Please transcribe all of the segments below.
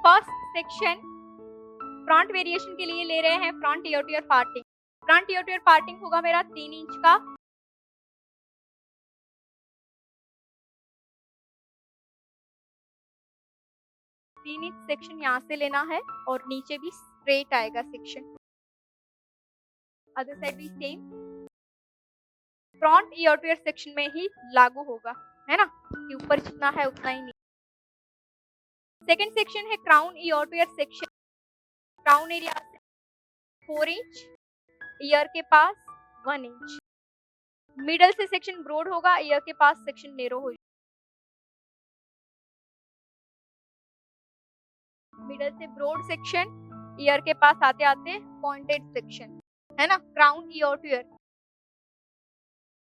First section front variation के लिए ले रहे हैं front ear to ear parting. Front ear to ear parting होगा मेरा 3 इंच का। तीन इंच सेक्शन यहाँ से लेना है और नीचे भी स्ट्रेट आएगा सेक्शन। अदर साइड भी same front ear to year section में ही लागू होगा, है ना, कि ऊपर जितना है उतना ही नहीं। सेकंड सेक्शन है crown year to year section. Crown area से 4 इंच, ईयर के पास 1 इंच। मिडल से सेक्शन ब्रॉड होगा, ईयर के पास सेक्शन नैरो हो। मिडल से ब्रॉड सेक्शन, ईयर के पास आते आते पॉइंटेड सेक्शन, है ना, क्राउन ईयर टू ईयर।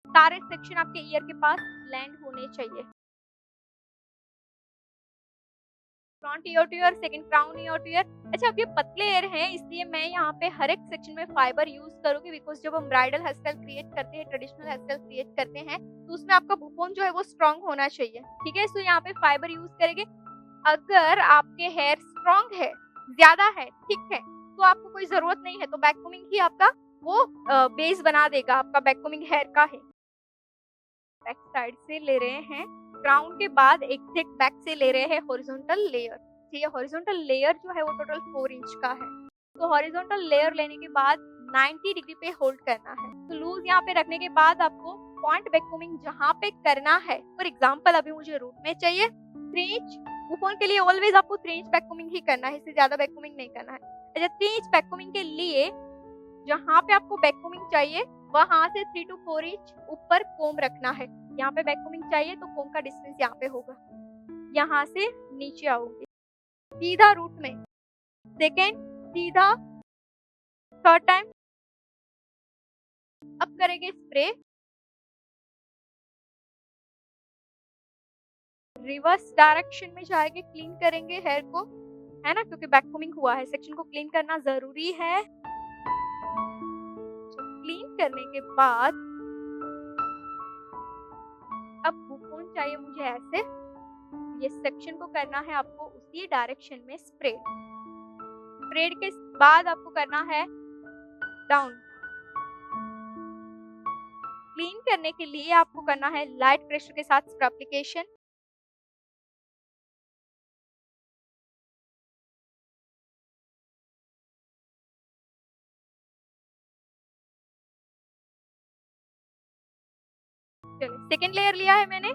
सारे सेक्शन आपके ईयर के पास लैंड होने चाहिए। Front ear to year, second crown year to year. अच्छा, अब ये पतले एयर हैं इसलिए मैं यहाँ पे हर एक सेक्शन में फाइबर यूज करूंगी, बिकॉज जब हम ब्राइडल हेयर स्टाइल क्रिएट करते हैं, ट्रेडिशनल हेयर स्टाइल क्रिएट करते हैं, तो उसमें आपका बुफोन जो है वो स्ट्रॉन्ग होना चाहिए, ठीक है। तो यहाँ पे फाइबर यूज करेंगे। अगर आपके हेयर स्ट्रॉन्ग है, ज्यादा है, ठीक है, तो आपको कोई जरूरत नहीं है, तो बैककोमिंग ही आपका वो बेस बना देगा, आपका बैककोमिंग हेयर का है। बैक साइड से ले रहे हैं, क्राउन के बाद एग्जैक्ट बैक से ले रहे हैं हॉरिजॉन्टल लेयर। ठीक है, हॉरिजॉन्टल लेयर जो है वो टोटल 4 इंच का है। तो हॉरिजॉन्टल लेयर लेने के बाद 90 डिग्री पे होल्ड करना है। तो लूज यहाँ पे रखने के बाद आपको पॉइंट बैककोमिंग जहाँ पे करना है, फॉर एग्जाम्पल अभी मुझे रूट में चाहिए 3 इंच, बुफोन के लिए ऑलवेज आपको 3 इंच बैककोमिंग ही करना है, इससे ज्यादा बैककोमिंग नहीं करना है। अच्छा, 3 इंच बैककोमिंग के लिए जहाँ पे आपको बैककोमिंग चाहिए वहां से 3 to 4 इंच ऊपर कोम रखना है। यहाँ पे बैककोमिंग चाहिए तो कोम का डिस्टेंस यहाँ पे होगा। यहाँ से नीचे आओगे सीधा रूट में, सेकेंड सीधा, थर्ड टाइम। अब करेंगे स्प्रे, रिवर्स डायरेक्शन में जाएंगे, क्लीन करेंगे हेयर को, है ना, क्योंकि बैककोमिंग हुआ है, सेक्शन को क्लीन करना जरूरी है। क्लीन करने के बाद अब बुफोन चाहिए मुझे ऐसे, ये सेक्शन को करना है आपको उसी डायरेक्शन में स्प्रेड। स्प्रेड के बाद आपको करना है डाउन। क्लीन करने के लिए आपको करना है लाइट प्रेशर के साथ स्क्रब एप्लीकेशन। चलिए, सेकेंड लेयर लिया है मैंने,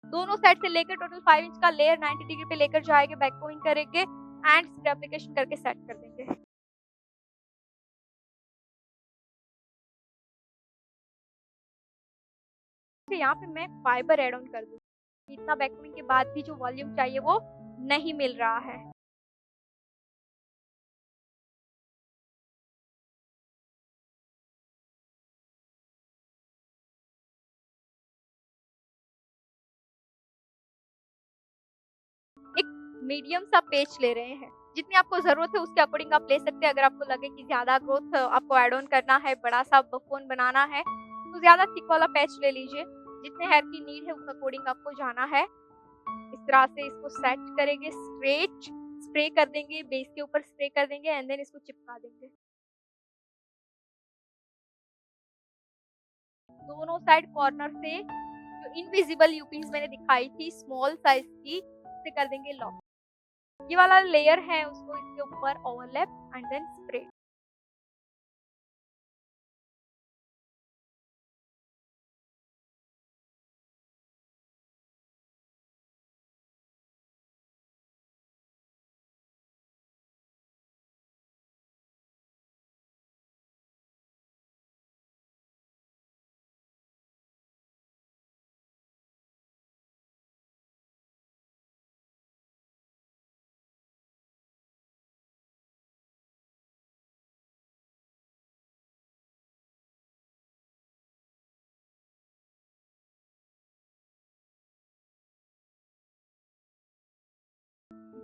दोनों साइड से लेकर टोटल 5 इंच का लेयर 90 डिग्री पे लेकर जाएंगे, बैककोमिंग करेंगे एंड स्क्रब एप्लीकेशन करके सेट कर देंगे। यहाँ पे मैं फाइबर एड ऑन कर दूंगी, इतना बैककोमिंग के बाद भी जो वॉल्यूम चाहिए वो नहीं मिल रहा है। एक मीडियम सा पेच ले रहे हैं, जितनी आपको जरूरत है उसके अकॉर्डिंग आप ले सकते हैं। अगर आपको लगे कि ज्यादा ग्रोथ आपको एड ऑन करना है, बड़ा सा बफोन बनाना है, तो ज्यादा थिक वाला पैच ले लीजिए। जितने हेयर की नीड है उस अकॉर्डिंग आपको जाना है। इस तरह से इसको सेट करेंगे, स्ट्रेट स्प्रे कर देंगे, बेस के ऊपर स्प्रे कर देंगे एंड देन इसको चिपका देंगे। दोनों साइड कॉर्नर से जो इनविजिबल यूपिंग्स मैंने दिखाई थी स्मॉल साइज की, से कर देंगे लॉक। ये वाला लेयर है उसको इसके ऊपर overlap and then spray.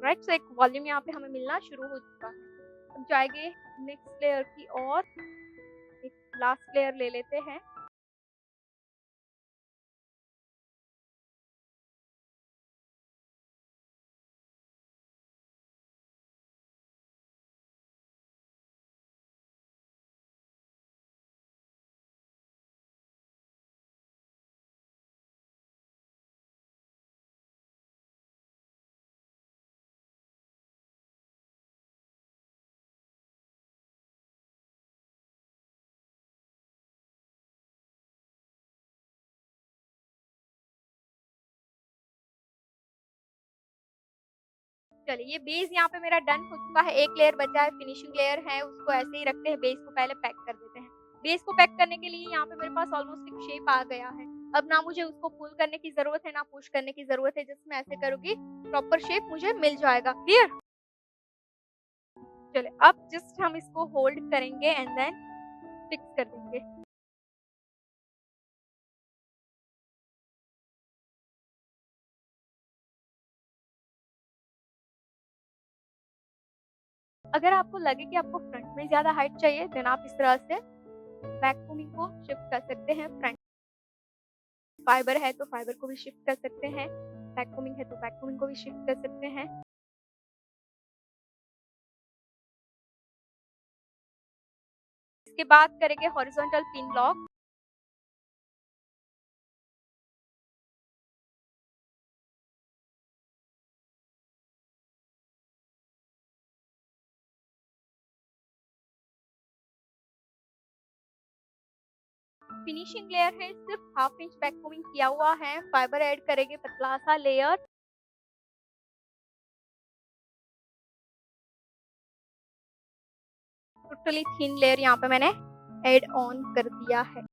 Right, so एक वॉल्यूम यहाँ पे हमें मिलना शुरू हो चुका है। अब जाएंगे नेक्स्ट लेयर की और एक लास्ट लेयर ले लेते हैं। चलिए ये बेस यहाँ पे मेरा डन हो चुका है, एक लेयर बचा है, फिनिशिंग लेयर है, उसको ऐसे ही रखते हैं, बेस को पहले पैक कर देते हैं। बेस को पैक करने के लिए यहाँ पे मेरे पास ऑलमोस्ट एक शेप आ गया है। अब ना मुझे उसको पुल करने की ज़रूरत है, ना पुश करने की ज़रूरत है, जस्ट मैं ऐसे करूँगी, प्रॉपर शेप मुझे मिल जाएगा। क्लियर? चलिए अब जस्ट हम इसको होल्ड करेंगे एंड देन फिक्स कर देंगे। अगर आपको लगे कि आपको फ्रंट में ज़्यादा हाइट चाहिए, देन आप इस तरह से बैक कोमिंग को शिफ्ट कर सकते हैं। फ्रंट फाइबर है तो फाइबर को भी शिफ्ट कर सकते हैं, बैक कोमिंग है तो बैक कोमिंग को भी शिफ्ट कर सकते हैं। इसके बाद करेंगे horizontal pin lock. Finishing layer है, सिर्फ हाफ इंच बैक कोमिंग किया हुआ है, फाइबर ऐड करेंगे पतला सा लेयर। टोटली थिन लेयर यहाँ पे मैंने ऐड ऑन कर दिया है।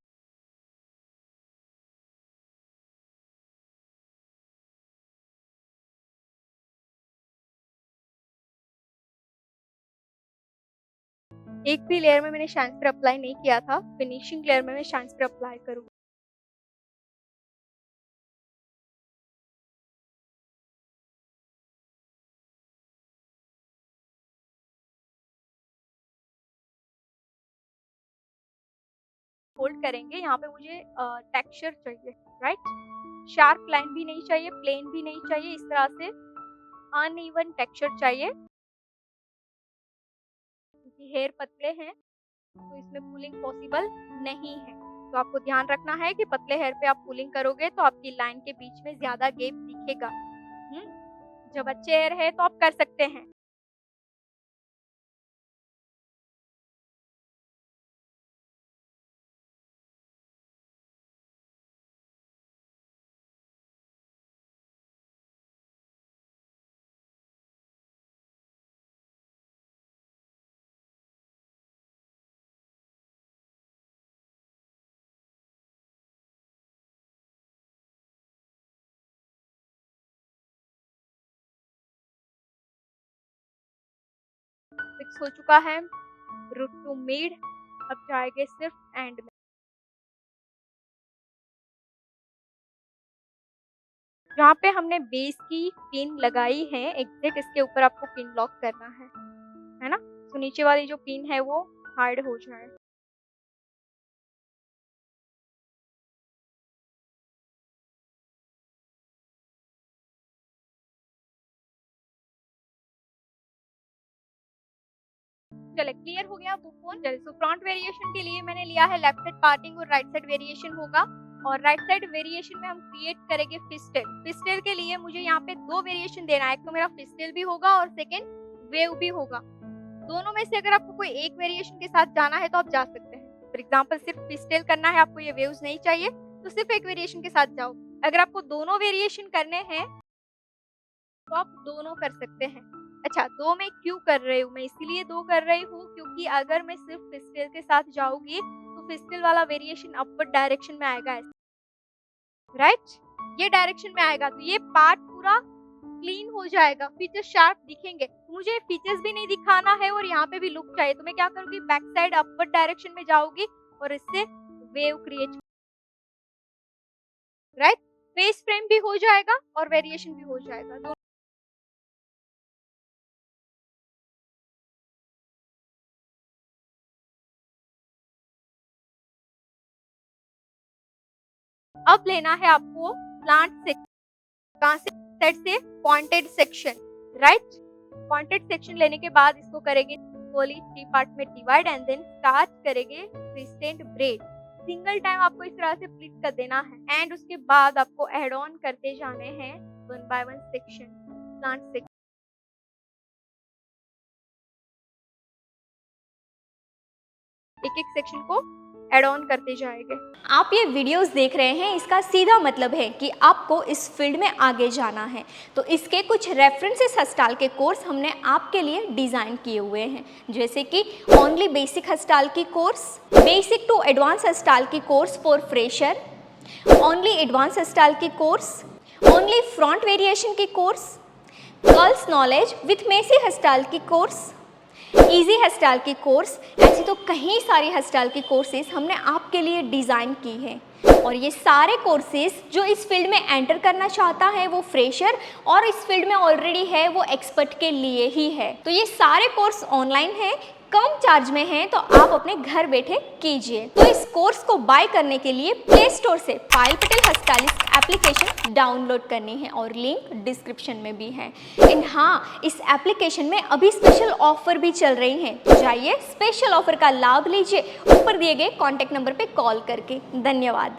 एक भी लेयर में मैंने शाइन स्प्रे अप्लाई नहीं किया था, फिनिशिंग लेयर में मैं शाइन स्प्रे अप्लाई करूँगी। होल्ड करेंगे, यहाँ पे मुझे टेक्सचर चाहिए, राइट? शार्प लाइन भी नहीं चाहिए, प्लेन भी नहीं चाहिए, इस तरह से अनइवन टेक्सचर चाहिए। क्योंकि हेयर पतले हैं तो इसमें पुलिंग पॉसिबल नहीं है, तो आपको ध्यान रखना है कि पतले हेयर पे आप पुलिंग करोगे तो आपकी लाइन के बीच में ज़्यादा गैप दिखेगा। जब अच्छे हेयर है तो आप कर सकते हैं। फिक्स हो चुका है, रूट टू मिड, अब जाएंगे सिर्फ एंड में। जहाँ पे हमने बेस की पिन लगाई है, एग्जैक्ट इसके ऊपर आपको पिन लॉक करना है ना? तो नीचे वाली जो पिन है वो हाइड हो जाए। चलिए क्लियर हो गया बुक वन। चलिए सो फ्रंट वेरिएशन के लिए मैंने लिया है लेफ्ट साइड पार्टिंग और राइट साइड वेरिएशन होगा, और राइट साइड वेरिएशन में हम क्रिएट करेंगे फिस्टेल। फिस्टेल के लिए मुझे यहाँ पे दो वेरिएशन देना है, एक तो मेरा फिस्टेल भी होगा और सेकेंड वेव भी होगा। दोनों में से अगर आपको कोई एक वेरिएशन के साथ जाना है तो आप जा सकते हैं। फॉर एग्जाम्पल सिर्फ फिस्टेल करना है, आपको ये वेव्स नहीं चाहिए तो सिर्फ एक वेरिएशन के साथ जाओ। अगर आपको दोनों वेरिएशन करने हैं तो आप दोनों कर सकते हैं। अच्छा, 2 मैं क्यों कर रही हूँ? मैं इसीलिए 2 कर रही हूँ क्योंकि अगर मैं सिर्फ फिस्टेल के साथ जाऊँगी तो फिस्टेल वाला वेरिएशन अपवर्ड डायरेक्शन में आएगा ऐसे, राइट? ये डायरेक्शन में आएगा तो ये पार्ट पूरा क्लीन हो जाएगा, फीचर्स शार्प दिखेंगे। मुझे फीचर्स भी नहीं दिखाना है और यहाँ पे भी लुक चाहिए, तो मैं क्या करूँगी, बैक साइड अपवर्ड डायरेक्शन में जाऊँगी और इससे wave create, right? Face frame भी हो जाएगा और वेरिएशन भी हो जाएगा। अब लेना है आपको प्लांट से, कहाँ से? सेट से pointed section, right? Pointed section लेने के बाद इसको करेंगे इक्वली 3 पार्ट में डिवाइड एंड देन स्टार्ट करेंगे क्रिस्टेंट ब्रेड। सिंगल टाइम आपको इस तरह से प्लीट कर देना है एंड उसके बाद आपको ऐड ऑन करते जाने हैं one by one section, plant section. एक एक सेक्शन को ऐड ऑन करते जाएंगे। आप ये वीडियोस देख रहे हैं, इसका सीधा मतलब है कि आपको इस फील्ड में आगे जाना है। तो इसके कुछ रेफरेंसेस हस्ताल के कोर्स हमने आपके लिए डिज़ाइन किए हुए हैं, जैसे कि ओनली बेसिक हस्ताल की course, basic to advance hairstyle की course for fresher, only advance hairstyle की कोर्स, ओनली फ्रंट वेरिएशन की course, girls knowledge with messy hairstyle की कोर्स, इजी हस्ताल की कोर्स। ऐसी तो कई सारी हस्ताल की कोर्सेज हमने आपके लिए डिज़ाइन की है, और ये सारे कोर्सेज जो इस फील्ड में एंटर करना चाहता है वो फ्रेशर, और इस फील्ड में ऑलरेडी है वो एक्सपर्ट के लिए ही है। तो ये सारे कोर्स ऑनलाइन है, कम चार्ज में है, तो आप अपने घर बैठे कीजिए। तो इस कोर्स को बाय करने के लिए प्ले स्टोर से पायल पटेल हस्तालिस एप्लीकेशन डाउनलोड करनी है, और लिंक डिस्क्रिप्शन में भी है। एंड हाँ, इस एप्लीकेशन में अभी स्पेशल ऑफर भी चल रही हैं, तो जाइए स्पेशल ऑफर का लाभ लीजिए ऊपर दिए गए कॉन्टैक्ट नंबर पे कॉल करके। धन्यवाद।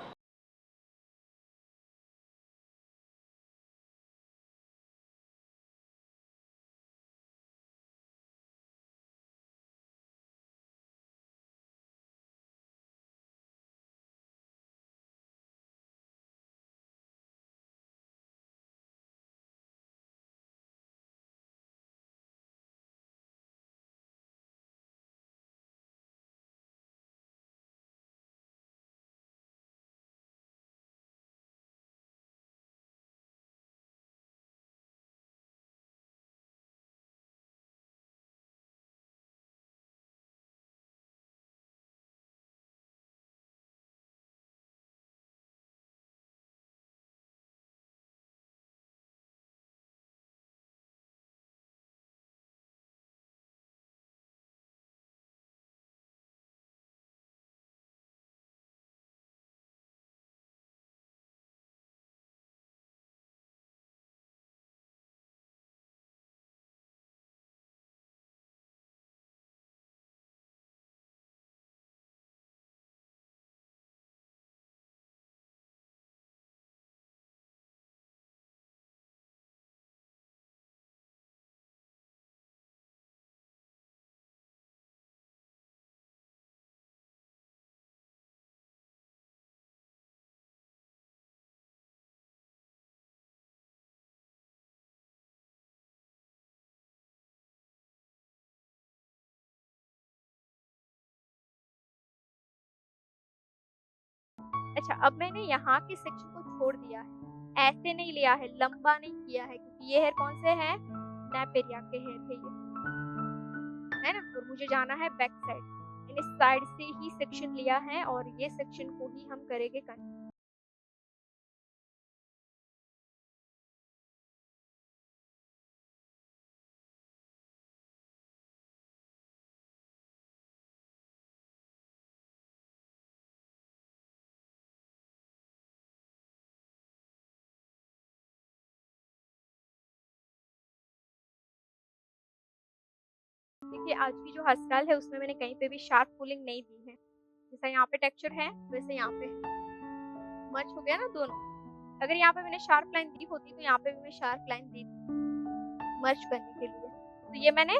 अच्छा, अब मैंने यहाँ के सेक्शन को छोड़ दिया है, ऐसे नहीं लिया है, लंबा नहीं किया है, क्योंकि ये हेयर कौन से हैं, नेपेरिया के हेयर है ये, है ना। और मुझे जाना है बैक साइड, इस साइड से ही सेक्शन लिया है, और ये सेक्शन को ही हम करेंगे कंटिन्यू। देखिए, आज की जो हेयर है उसमें मैंने कहीं पे भी शार्प पुलिंग नहीं दी है, जैसा यहाँ पे टेक्सचर है वैसे यहाँ पे मच हो गया ना दोनों। अगर यहाँ पे मैंने शार्प लाइन दी होती तो यहाँ पे भी मैं शार्प लाइन दी मर्ज करने के लिए। तो ये मैंने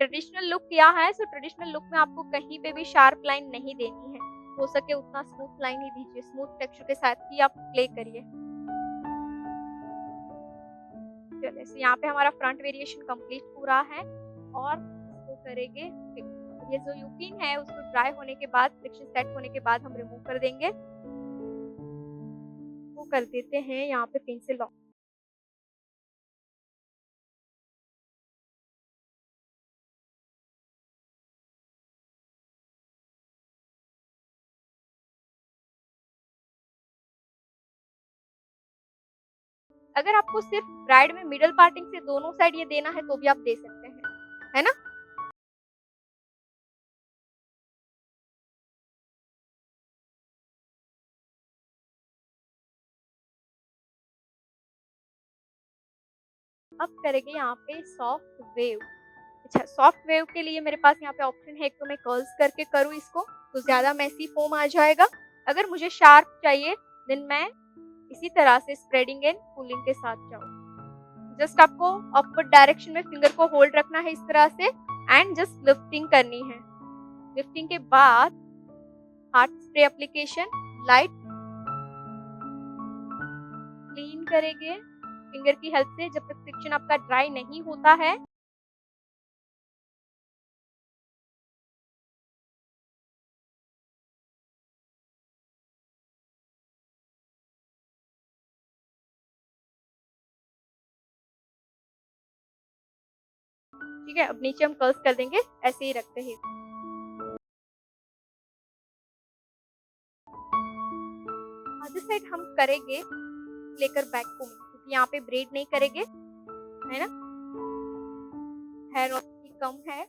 ट्रेडिशनल लुक किया है, सो ट्रेडिशनल लुक में आपको कहीं पे भी शार्प लाइन नहीं देनी है, हो सके उतना स्मूथ लाइन ही दीजिए, स्मूथ टेक्सचर के साथ ही आप प्ले करिए। चलिए, सो यहाँ पे हमारा फ्रंट वेरिएशन कंप्लीट हो रहा है, और इसको करेंगे फिक्स। ये जो यूपिन है उसको ड्राई होने के बाद, फ्रिक्शन सेट होने के बाद हम रिमूव कर देंगे। वो कर देते हैं यहाँ पे पिन से लॉक। अगर आपको सिर्फ ब्राइड में मिडल पार्टिंग से दोनों साइड ये देना है तो भी आप दे सकते हैं, है ना। अब करेंगे यहाँ पे सॉफ्ट वेव। अच्छा, सॉफ्ट वेव के लिए मेरे पास यहाँ पे ऑप्शन है, एक तो मैं कर्ल्स करके करूँ इसको तो ज़्यादा मैसी फोम आ जाएगा, अगर मुझे शार्प चाहिए देन मैं इसी तरह से स्प्रेडिंग एंड पुलिंग के साथ जाऊँ। जस्ट आपको अपवर्ड डायरेक्शन में फिंगर को होल्ड रखना है इस तरह से, एंड जस्ट लिफ्टिंग करनी है। लिफ्टिंग के बाद hard spray application, light clean करेंगे फिंगर की हेल्प से जब तक सेक्शन आपका ड्राई नहीं होता है। ठीक है, अब नीचे हम कर्ल्स कर देंगे, ऐसे ही रखते हैं। अदर साइड हम करेंगे लेकर बैक कोम्ब, क्योंकि यहाँ पे ब्रेड नहीं करेंगे, है ना? हेयर ऑयल कम है,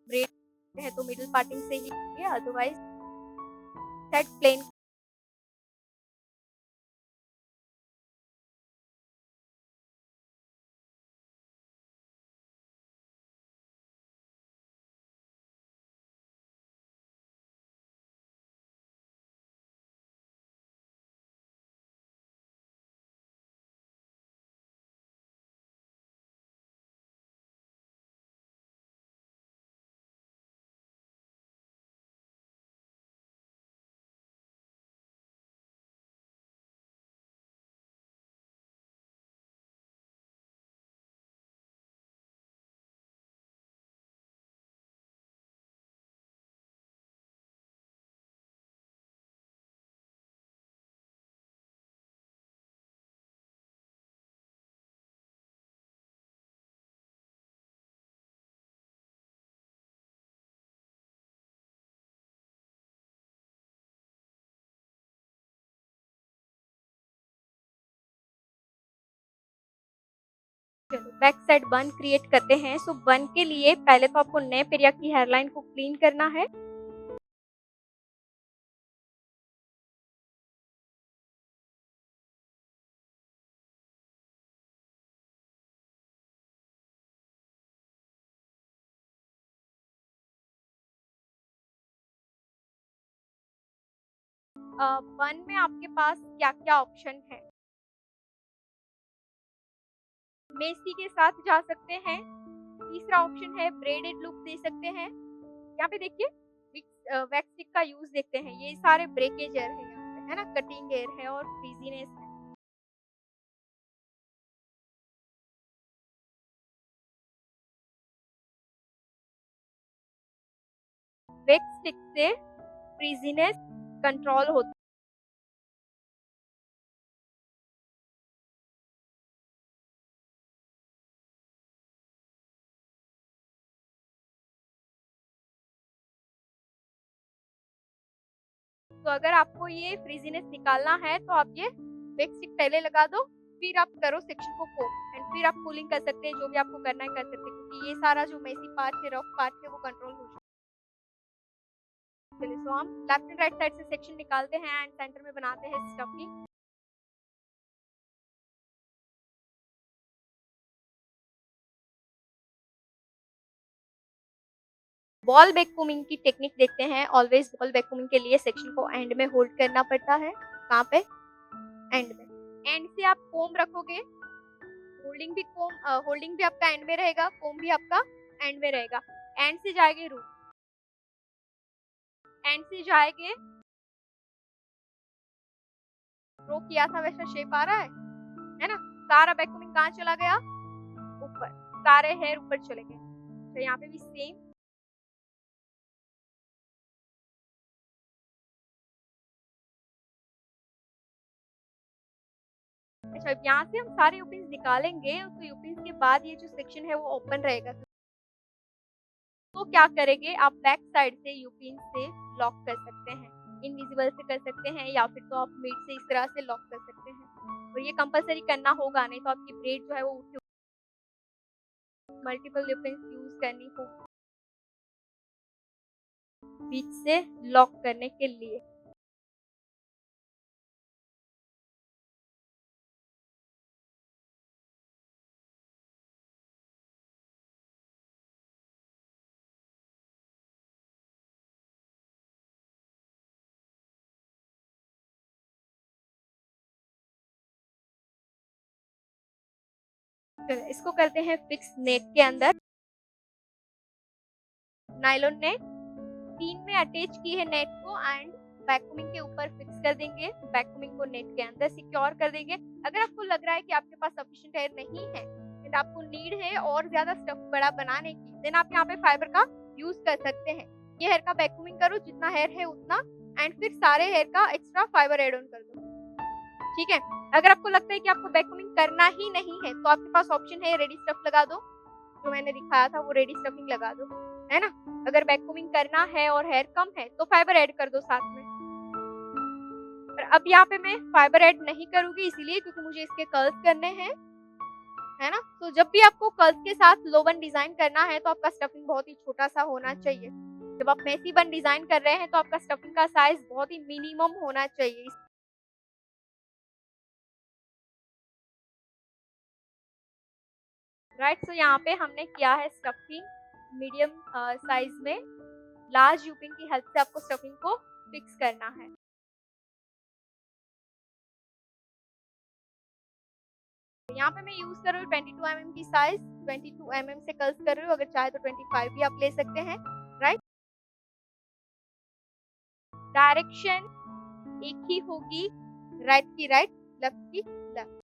ब्रेड है तो मिडिल पार्टिंग से ही करेंगे, अदरवाइज साइड प्लेन। चलो बैक साइड बन क्रिएट करते हैं। सो बन के लिए पहले तो आपको नेप एरिया की हेयरलाइन को क्लीन करना है। बन में आपके पास क्या-क्या ऑप्शन है? मेसी के साथ जा सकते हैं। तीसरा ऑप्शन है ब्रेडेड लुक दे सकते हैं। यहाँ पे देखिए वैक्स स्टिक का यूज़ देखते हैं। ये सारे ब्रेकेज एयर है यहाँ पे, है ना? कटिंग एयर है और फ्रीजीनेस है। वैक्स स्टिक से फ्रीजीनेस कंट्रोल होता है। तो अगर आपको ये फ्रीजीनेस निकालना है तो आप ये वैक्स स्टिक पहले लगा दो, फिर आप करो सेक्शन को कोम एंड फिर आप कूलिंग कर सकते हैं, जो भी आपको करना है कर सकते हैं, क्योंकि ये सारा जो मेसी पार्ट है, रफ पार्ट है, वो कंट्रोल हो जाए। चलिए, सो हम लेफ्ट एंड राइट साइड से सेक्शन निकालते हैं एंड सेंटर में बनाते हैं स्टफिंग। बॉल वैक्यूमिंग की टेक्निक देखते हैं। ऑलवेज बॉल वैक्यूमिंग के लिए सेक्शन को एंड में होल्ड करना पड़ता है। कहाँ पे? एंड में। एंड से आप कोम रखोगे, होल्डिंग भी आपका एंड में रहेगा, कोम भी आपका एंड में रहेगा। एंड से जाएंगे रूट, एंड से जाएंगे रो किया था वैसा शेप आ रहा है ना? सारा वैक्यूमिंग कहाँ चला गया? ऊपर, सारे हेयर ऊपर चले गए। तो यहाँ पे भी सेम। अच्छा, अब यहाँ से हम सारे यूपिन्स निकालेंगे, तो यूपिन्स के बाद ये जो सेक्शन है वो ओपन रहेगा। तो क्या करेंगे, आप बैक साइड से यूपिन से लॉक कर सकते हैं, इनविजिबल से कर सकते हैं, या फिर तो आप मिड से इस तरह से लॉक कर सकते हैं। और ये कंपलसरी करना होगा, नहीं तो आपकी ब्रेड जो है वो उठ मल्टीपल यूपिन्स यूज करनी होगी बीच से लॉक करने के लिए। चलो इसको करते हैं फिक्स नेट के अंदर, नायलॉन नेट। पिन में अटैच की है नेट को एंड वैक्यूमिंग के ऊपर फिक्स कर देंगे। वैक्यूमिंग को नेट के अंदर सिक्योर कर देंगे। अगर आपको लग रहा है कि आपके पास सफिशिएंट एयर नहीं है एंड आपको नीड है और ज़्यादा स्टफ बड़ा बनाने की, देन आप यहाँ पे फाइबर का यूज़ कर सकते हैं। ये हेयर का वैक्यूमिंग करो जितना हेयर है उतना एंड फिर सारे हेयर का एक्स्ट्रा फाइबर ऐड ऑन कर दो। ठीक है? अगर आपको लगता है कि आपको वैक्यूमिंग करना ही नहीं है तो आपके पास ऑप्शन है रेडी स्टफ लगा दो। जो मैंने दिखाया था वो रेडी स्टफिंग लगा दो, है ना? अगर वैक्यूमिंग करना है और हेयर कम है तो फाइबर ऐड कर दो साथ में। पर अब यहाँ पे मैं फाइबर ऐड नहीं करूँगी इसीलिए क्योंकि मुझे इसके कर्ल्स करने हैं, है ना? तो जब भी आपको कर्ल्स के साथ लो बन डिज़ाइन करना है तो आपका स्टफिंग बहुत ही छोटा-सा होना चाहिए। जब आप मेसी बन डिज़ाइन कर रहे हैं तो आपका स्टफिंग का साइज़ बहुत ही मिनिमम होना चाहिए। राइट, सो यहाँ पे हमने किया है स्टफिंग मीडियम साइज़ में। लार्ज यूपिन की हेल्प से आपको स्टफिंग को फिक्स करना है। यहाँ पे मैं यूज़ कर रही हूँ 22 mm की साइज़, 22 mm से कर्ल्स कर रही हूँ, अगर चाहे तो 25 भी आप ले सकते हैं, राइट? डायरेक्शन एक ही होगी, राइट की राइट, लेफ्ट की लेफ्ट।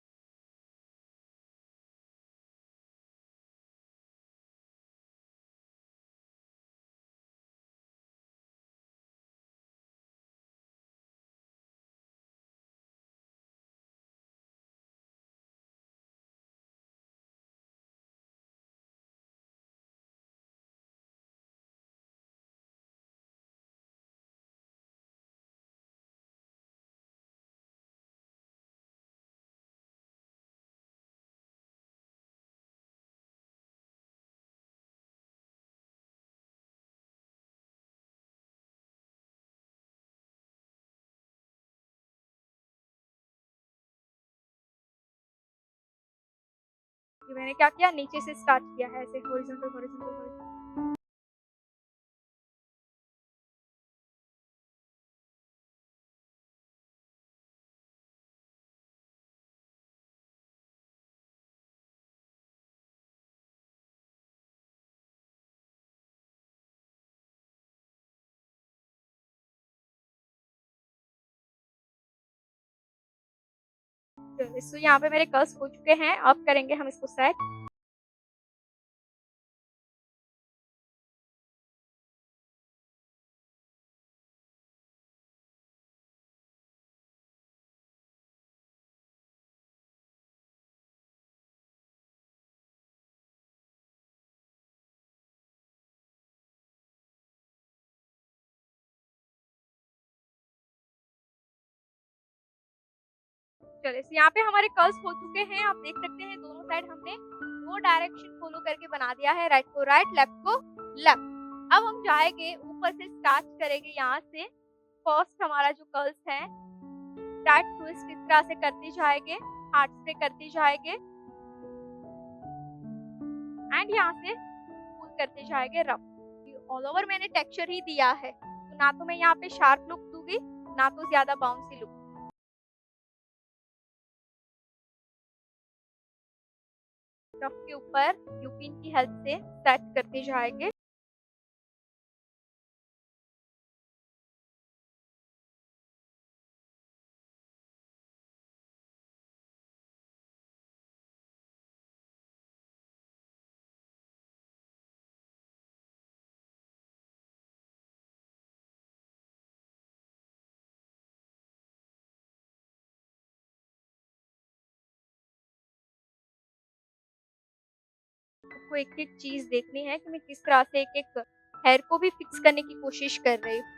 ये मैंने क्या किया, नीचे से स्टार्ट किया है ऐसे हॉरिज़ॉन्टल हॉरिज़ॉन्टल हॉरिज़ॉन्टल। चलिए, सो यहाँ पे मेरे कर्ल्स हो चुके हैं, अब करेंगे हम इसको सेट। चलिए, सो यहाँ पे हमारे कर्ल्स हो चुके हैं, आप देख सकते हैं दोनों साइड हमने 2 डायरेक्शन फॉलो करके बना दिया है, राइट को राइट, लेफ्ट को लेफ्ट। अब हम जाएँगे ऊपर से स्टार्ट करेंगे यहाँ से, फर्स्ट हमारा जो कर्ल्स है, स्टार्ट ट्विस्ट इस तरह से करते जाएँगे, हाथ से करते जाएँगे एंड यहाँ से पुल करते जाएँगे रफ। ऑल ओवर मैंने टेक्सचर ही दिया है, तो ना तो मैं यहाँ पे शार्प लुक दूँगी, ना तो ज़्यादा बाउंसी लुक। रफ के ऊपर यूपिन की हेल्प से सेट करते जाएँगे। आपको एक-एक चीज़ देखनी है कि मैं किस तरह से एक-एक हेयर को भी फिक्स करने की कोशिश कर रही हूँ।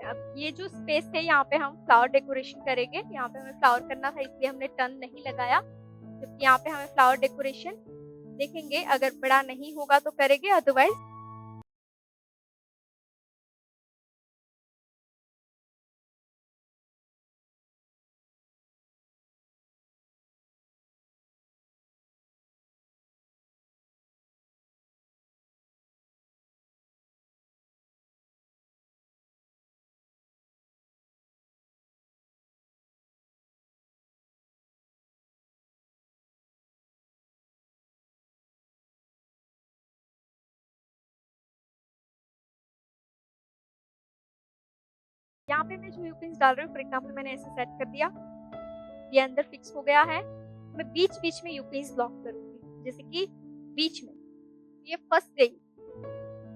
अब ये जो स्पेस है यहाँ पे हम फ्लावर डेकोरेशन करेंगे। यहाँ पे हमें फ्लावर करना था इसलिए हमने टर्न नहीं लगाया, जबकि यहाँ पे हमें फ्लावर डेकोरेशन देखेंगे, अगर बड़ा नहीं होगा तो करेंगे, अदरवाइज यहाँ पे मैं जो यूपिन्स डाल रही हूँ, फॉर एग्जाम्पल मैंने ऐसे सेट कर दिया, ये अंदर फिक्स हो गया है। मैं बीच बीच में यूपिन्स लॉक करूंगी, जैसे कि बीच में ये फंस गई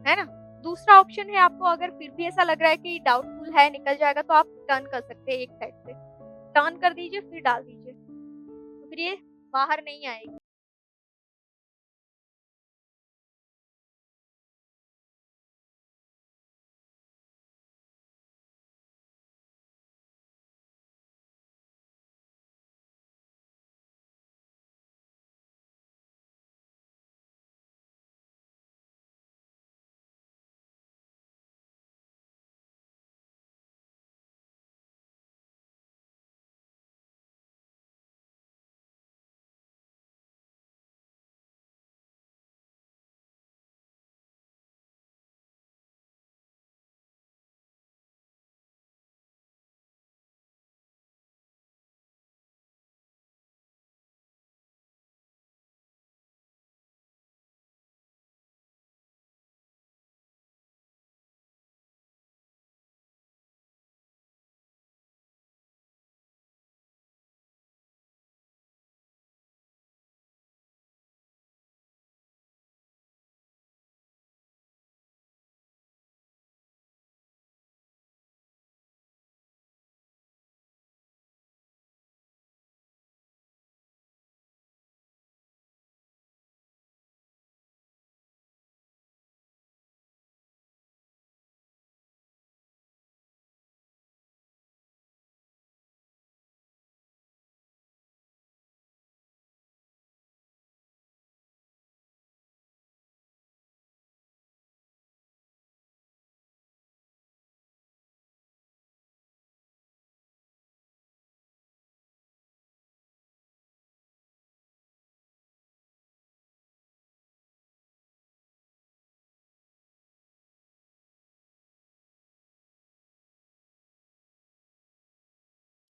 है ना। दूसरा ऑप्शन है, आपको अगर फिर भी ऐसा लग रहा है कि डाउटफुल है निकल जाएगा, तो आप टर्न कर सकते हैं, एक साइड से टर्न कर दीजिए फिर डाल दीजिए, तो फिर ये बाहर नहीं आएगी।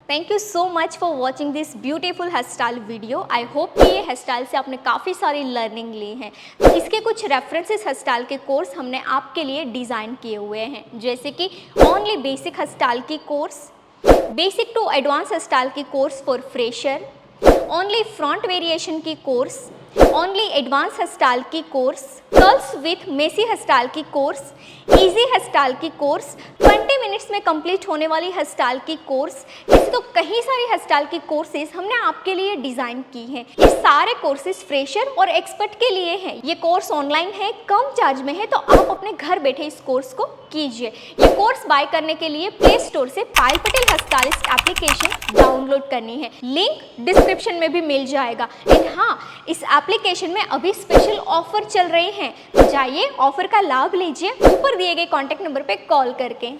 Thank you so much for watching this beautiful hair style video. I hope कि ये हेयर स्टाइल से आपने काफ़ी सारी लर्निंग ली है। तो इसके कुछ रेफरेंसेस हेयर स्टाइल के कोर्स हमने आपके लिए डिज़ाइन किए हुए हैं, जैसे कि ओनली बेसिक हेयर स्टाइल की course, basic to advance hair style की course for fresher, only front variation की course, only advance hair style की course, curls with messy hair style की कोर्स, इजी हेयर स्टाइल की course, 20 minutes में complete होने वाली hair style की course. ऐसे तो कई सारी हेयर स्टाइल की कोर्सेज हमने आपके लिए डिज़ाइन की हैं। ये सारे कोर्सेज फ्रेशर और एक्सपर्ट के लिए हैं। ये कोर्स ऑनलाइन है, कम चार्ज में है, तो आप अपने घर बैठे इस कोर्स को कीजिए। ये कोर्स बाय करने के लिए प्ले स्टोर से Payal Patel hair stylist application download करनी है, लिंक डिस्क्रिप्शन में भी मिल जाएगा। एंड हाँ, इस एप्लीकेशन में अभी स्पेशल ऑफर चल रहे हैं, तो जाइए ऑफर का लाभ लीजिए ऊपर दिए गए कॉन्टैक्ट नंबर पे कॉल करके।